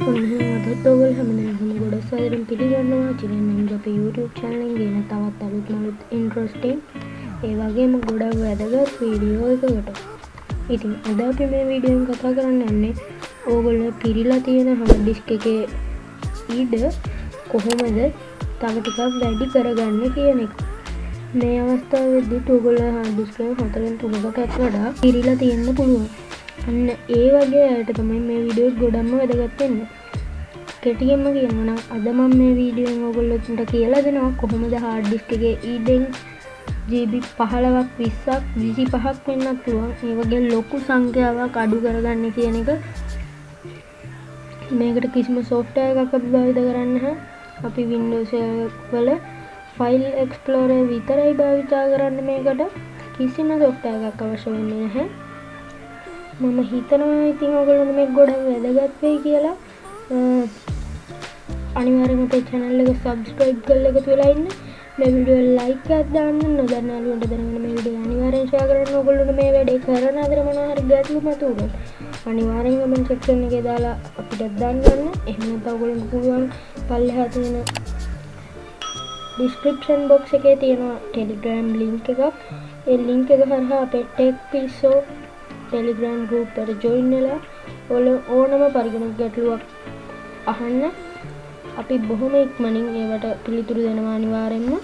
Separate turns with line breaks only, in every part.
අදත් ඔයගොල්ලෝ හැමදෙනාම ගොඩක් සාදරයෙන් පිළිගන්නවා Achira Anuja අපේ YouTube channel එකෙන් ගෙන තවත් අලුත් interesting ඒ වගේම ගොඩක් වැදගත් වීඩියෝ එකකට. ඉතින් අද අපි මේ වීඩියෝ එකෙන් කතා කරන්න යන්නේ ඕගොල්ලෝ පිරීලා තියෙන hard disk එකේ ඉඩ කොහොමද තව ටිකක් වැඩි කරගන්නේ කියන එක. මේ අවස්ථාවේදී ඕගොල්ලෝ hard disk එක 4-3කටත් වඩා පිරීලා තියෙන්න පුළුවන්. අන්න ඒ වගේ අයට තමයි මේ වීඩියෝ එක ගොඩක්ම වැදගත් වෙන්නේ. කෙටියෙන්ම කියනවා නම් අද මම මේ වීඩියෝ එකෙන් ඔයගොල්ලොන්ට කියලා දෙනවා කොහොමද hard disk එකේ ඊඩෙන් GB 15ක් 20ක් 25ක් වෙන්නත් පුළුවන්. ඒ වගේ ලොකු සංඛ්‍යාවක් අඩු කරගන්න කියන එක. මේකට කිසිම software එකක් අපි භාවිත කරන්නේ නැහැ. අපි Windows වල file explorer විතරයි භාවිත කරන්නේ. මේකට කිසිම software එකක් අවශ්‍ය වෙන්නේ නැහැ. මම හිතනවා ඉතින් ඔයගොල්ලෝ මේක ගොඩක් වැදගත් වෙයි කියලා. අනිවාර්යයෙන්ම අපේ channel එක subscribe කරලා එකතු වෙලා ඉන්න. මේ වීඩියෝ like එකක් දාන්න. නොදන්න අලුයන්ට දැනගන්න මේ වීඩියෝ අනිවාර්යෙන් share කරන්න. ඔයගොල්ලෝ මේ වැඩේ කරන අතර මොනවා හරි ගැටලු මතුවොත් අනිවාර්යෙන් comment section එකේ දාලා අපිට දාන්න. එහෙම නැත්නම් ඔයගොල්ලන්ට පුළුවන් පල්ලෙහා තියෙන description box එකේ තියෙන Telegram link එකක්. ඒ link එක හරහා අපේ tech piso Telegram group එකට join වෙලා ඕනම පරිගණක ගැටලුවක් අහන්න. අපි බොහොම ඉක්මනින් ඒවට පිළිතුරු දෙනවා අනිවාර්යෙන්ම.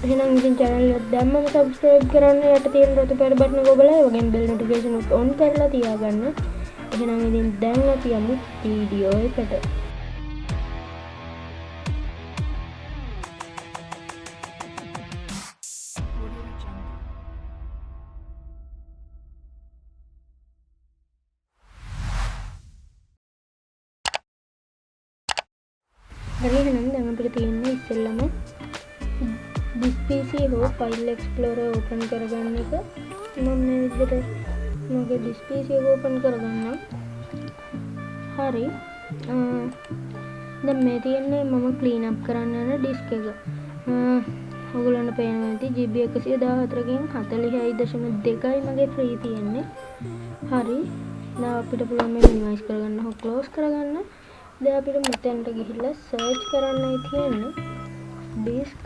එහෙනම් ඉතින් channel එක දැම්මම subscribe කරන්න. යට තියෙන රතු පැර බටන් එක ඔබලා ඒ වගේම bell notification උත් on කරලා තියාගන්න. එහෙනම් ඉතින් දැන් අපි යමු වීඩියෝ එකට. හරි එහෙනම් දැන් අපිට තියෙන්නේ ඉස්සෙල්ලම disk PC හෝ file explorer open කරගන්න එක. මම මේ විදිහට මගේ disk PC එක open කරගන්නම්. හරි. දැන් මේ තියෙන්නේ මම clean up කරන්න යන disk එක. ඔයගොල්ලන්ට පේනවා ඇති GB 114කින් 46.2යි මගේ free තියෙන්නේ. හරි. දැන් අපිට පුළුවන් මේ minimize කරගන්න හෝ close කරගන්න. දැන් අපිට මෙතෙන්ට ගිහිල්ලා search කරන්නයි තියෙන්නේ disk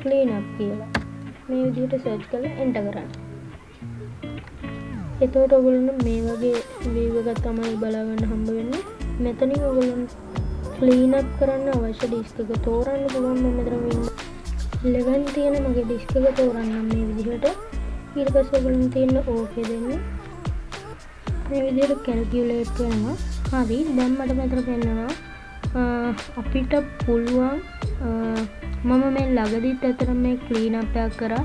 cleanup කියලා. මේ විදිහට search කරලා enter කරන්න. එතකොට ඔයගොල්ලෝ මේ වගේ view එකක් තමයි බලා ගන්න හම්බ වෙන්නේ. මෙතනින් ඔයගොල්ලෝ clean up කරන්න අවශ්‍ය disk එක තෝරන්න පුළුවන්. මම මෙතන Windows 11 තියෙන මගේ disk එක තෝරන්නම් මේ විදිහට. ඊට පස්සේ ඔයගොල්ලෝ තියෙන okay දෙන්න. මේ විදිහට calculate කරනවා. හරි. දැන් මට මෙතන පෙන්නනවා අපිට පුළුවන් මම මේ ළඟදිත් අතර මේ ක්ලීන් අප් එකක් කරා.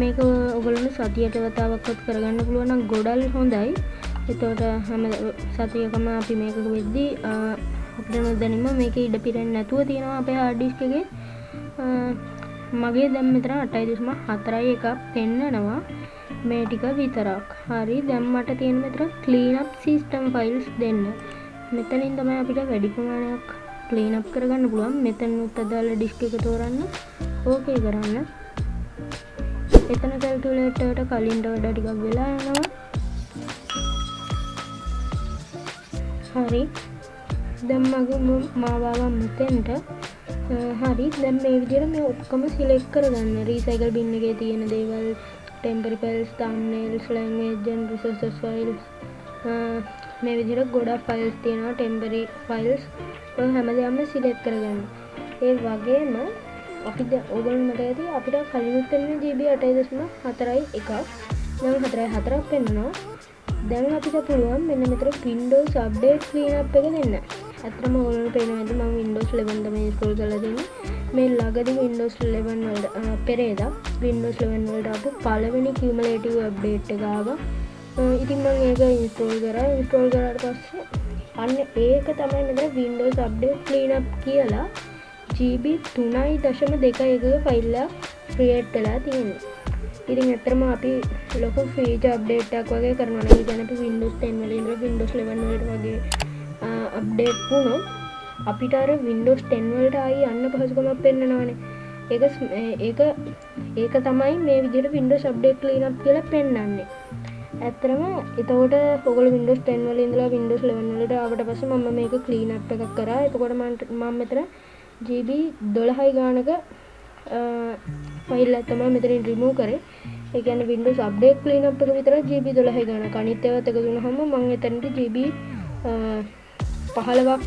මේක ඔයගොල්ලෝ සතියට වතාවක්වත් කරගන්න පුළුවන් නම් ගොඩල් හොඳයි. එතකොට හැම සතියකම අපි මේක වෙද්දී අපිට නොදැනීම මේකේ ඉඩ පිරෙන්නේ නැතුව තියෙනවා අපේ hard disk එකේ. මගේ දැන් මෙතන 8.4 එකක් පෙන්නනවා. මේ ටික විතරක්. හරි. දැන් මට තියෙන මෙතන clean up system files දෙන්න. මෙතනින් තමයි අපිට වැඩි ප්‍රමාණයක් clean up කරගන්න පුළුවන්. මෙතන උත් අදාළ disk එක තෝරන්න. ඕකේ කරන්න. එතන calculator එකට කලින්ට වඩා ටිකක් වෙලා යනවා. හරි. දැන් මාව මෙතෙන්ට හරි. දැන් මේ විදිහට මේ ඔක්කොම select කරගන්න. recycle bin එකේ තියෙන දේවල් temporary files, thumbnails, language and resources files. මේ විදිහට ගොඩක් files තියෙනවා. temporary files ඔය හැමදේම select කරගන්න. ඒ වගේම අපි ඔයගොල්ලෝ මතක ඇති අපිට කලින් තියෙන GB 8.4යි එකක්. දැන් 4.4ක් වෙනවා. දැන් අපිට පුළුවන් මෙන්න මෙතන Windows update cleanup එක දෙන්න. අත්‍තරම ඔයගොල්ලෝ පේනවා ඇති මම Windows 11 තමයි install කරලා තියෙන්නේ. මේ ළඟදී Windows 11 වල පෙරේදා Windows 11 වලට ආපු පළවෙනි cumulative update එක ආවා. ඉතින් මම ඒක install කරාට පස්සේ අන්න ඒක තමයි මෙතන Windows update cleanup කියලා GB 3.2 එකක ෆයිල් එකක් create වෙලා තියෙනවා. ඉතින් ඇත්තටම අපි ලොකු feature update එකක් වගේ කරනවා නේද? දැන් අපි Windows 10 වල ඉඳලා Windows 11 වලට වගේ update වුණොත් අපිට අර Windows 10 වලට ආයි යන්න පහසුකමක් පෙන්නනවානේ. ඒක තමයි මේ විදිහට Windows update cleanup කියලා පෙන්නන්නේ. ඇත්තරම එතකොට ඔයගොල්ලෝ Windows 10 වල ඉඳලා Windows 11 වලට ආවට පස්සේ මම මේක clean up එකක් කරා. එතකොට මම මෙතන GB 12යි ගානක ෆයිල් එක තමයි මෙතනින් remove කරේ. ඒ කියන්නේ Windows update clean up එක විතර GB 12යි ගානක. අනිත් ඒවාත් එකතු වුණාම මම එතනදී GB 15ක්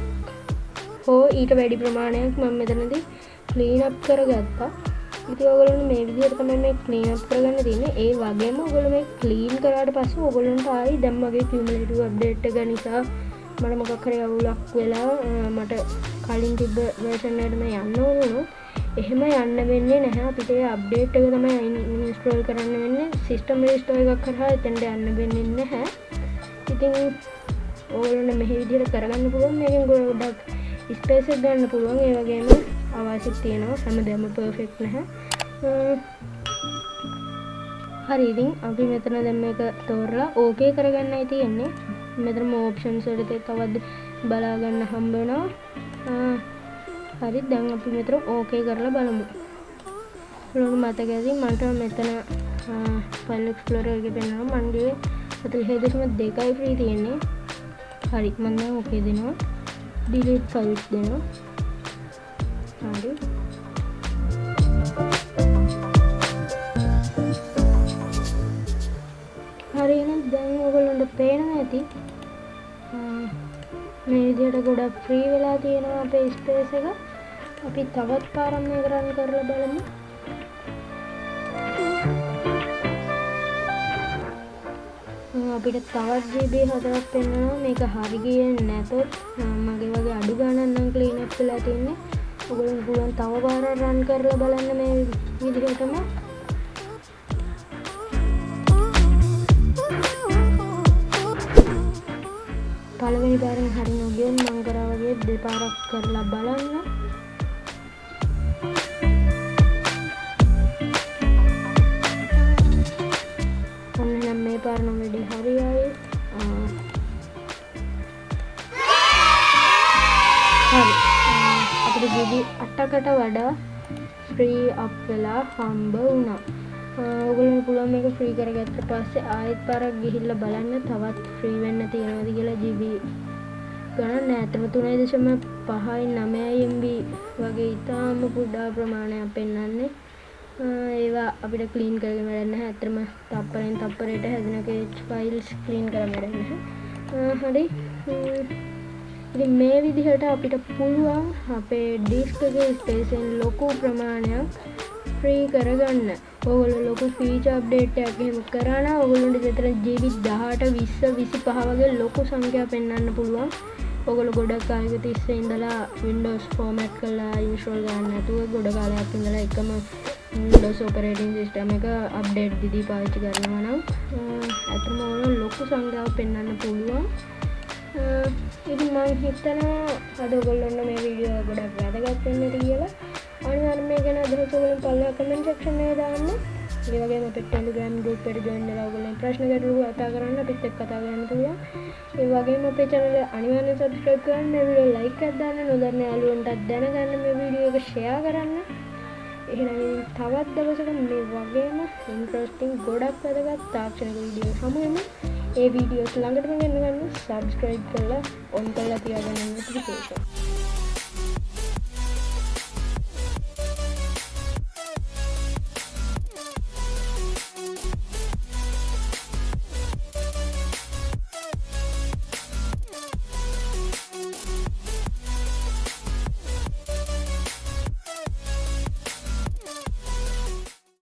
හෝ ඊට වැඩි ප්‍රමාණයක් මම මෙතනදී clean up කරගත්තා. ඉතින් ඔයගොල්ලෝ මේ විදිහට තමයි මේ clean up කරගන්න තියෙන්නේ. ඒ වගේම ඔයගොල්ලෝ මේ clean කරාට පස්සේ ඔයගොල්ලන්ට ආයි දැන් මගේ cumulative update එක නිසා මට මොකක් හරි අවුලක් වෙලා මට කලින් තිබ්බ version එකට මම යන්න ඕන. එහෙම යන්න වෙන්නේ නැහැ. අපිට ඒ update එක තමයි install කරන්න වෙන්නේ. system restore එකක් කරා එතනට යන්න වෙන්නේ නැහැ. ඉතින් ඔයගොල්ලෝ මේ විදිහට කරගන්න පුළුවන්. මේකෙන් ගොඩක් ස්පේස් එක ගන්න පුළුවන්. ඒ වගේම අවශ්‍යත් තියෙනවා. හැමදේම perfect නැහැ. හරි ඉතින් අපි මෙතන දැන් මේක තෝරලා okay කරගන්නයි තියෙන්නේ. මෙතන options වලට තවත් බලා ගන්න හම්බ වෙනවා. හරි දැන් අපි මෙතන okay කරලා බලමු. ඔයාලට මතක ඇති මට මෙතන file explorer එකේ පෙන්නනවා මගේ 46.2යි free තියෙන්නේ. හරි මම දැන් okay දෙනවා. delete files දෙනවා. හරි හරි එහෙනම් දැන් ඔයගොල්ලන්ට පේනවා ඇති මේ විදිහට ගොඩක් ෆ්‍රී වෙලා තියෙනවා අපේ ස්පේස් එක. අපි තවත් පාරක් මේක රන් කරලා බලමු. අපිට තවත් GB 4ක් පෙන්වනවා. මේක හරි ගියේ නැතොත් මගේ වගේ අඩු ගණන් නම් ක්ලීන් අප් වෙලා තින්නේ. ඔයගොල්ලෝ පුළුවන් තව පාරක් රන් කරලා බලන්න මේ විදිහටම. පළවෙනි පාරෙන් හරි නොගියොත් මම කරා වගේ දෙපාරක් කරලා බලන්න. ඔන්න මේ පාර නම් වැඩි හරියයි. හරි අපිට GB 8කට වඩා ෆ්‍රී අප් වෙලා හම්බ වුණා. ඔයගොල්ලෝ පුළුවන් මේක ෆ්‍රී කරගත්ත පස්සේ ආයෙත් පාරක් ගිහිල්ලා බලන්න තවත් ෆ්‍රී වෙන්න තියෙනවද කියලා. GB ගණන් නැත්නම් 3.5 MB වගේ ඉතාම පුඩා ප්‍රමාණයක් පෙන්වන්නේ. ඒවා අපිට ක්ලීන් කරගෙන වැඩක් නැහැ. අතරම තප්පරෙන් තප්පරයට හැදෙන කේජ් ෆයිල්ස් ක්ලීන් කරන්න වැඩක් නැහැ. හරි ඉතින් මේ විදිහට අපිට පුළුවන් අපේ ඩිස්ක් එකේ ස්පේස් එකෙන් ලොකු ප්‍රමාණයක් ෆ්‍රී කරගන්න. ඔයගොල්ලෝ ලොකු ෆීචර් අප්ඩේට් එකක් එහෙම කරා නම් ඔයගොල්ලන්ට දෙතර GB 18 20 25 වගේ ලොකු සංඛ්‍යා පෙන්වන්න පුළුවන්. ඔයගොල්ලෝ ගොඩක් කාලයක තිස්සේ ඉඳලා Windows format කරලා install ගන්න නැතුව ගොඩ කාලයක් ඉඳලා එකම Windows operating system එක update දීදී පාවිච්චි කරනවා නම් අතරම ඔයගොල්ලෝ ලොකු සංඛ්‍යාවක් පෙන්වන්න පුළුවන්. ඉතින් මම හිතනවා අද ඔයගොල්ලන්ට මේ වීඩියෝ එක ගොඩක් වැදගත් වෙන්නට කියලා. අනිවාර්යයෙන් මේ ගැන අදහස් ඔයගොල්ලෝ පල්ලා කමෙන්ට් සෙක්ෂන් එකේ දාන්න. ඒ වගේම අපේ Telegram group එකට join වෙලා ඔයගොල්ලෝ ප්‍රශ්න ගැටලු කතා කරන්න අපිත් එක්ක කතා කරන්න පුළුවන්. ඒ වගේම අපේ channel එක අනිවාර්යයෙන් subscribe කරන්න, මේ වීඩියෝ like එකක් දාන්න, නොදන්න යාළුවන්ටත් දැනගන්න මේ වීඩියෝ එක share කරන්න. එහෙනම් තවත් දවසක මේ වගේම interesting ගොඩක් වැදගත් තාක්ෂණික වීඩියෝ හමු වෙමු. ඒ වීඩියෝස් ළඟටම ගෙනගන්න subscribe කරලා on කරලා තියාගන්න notification.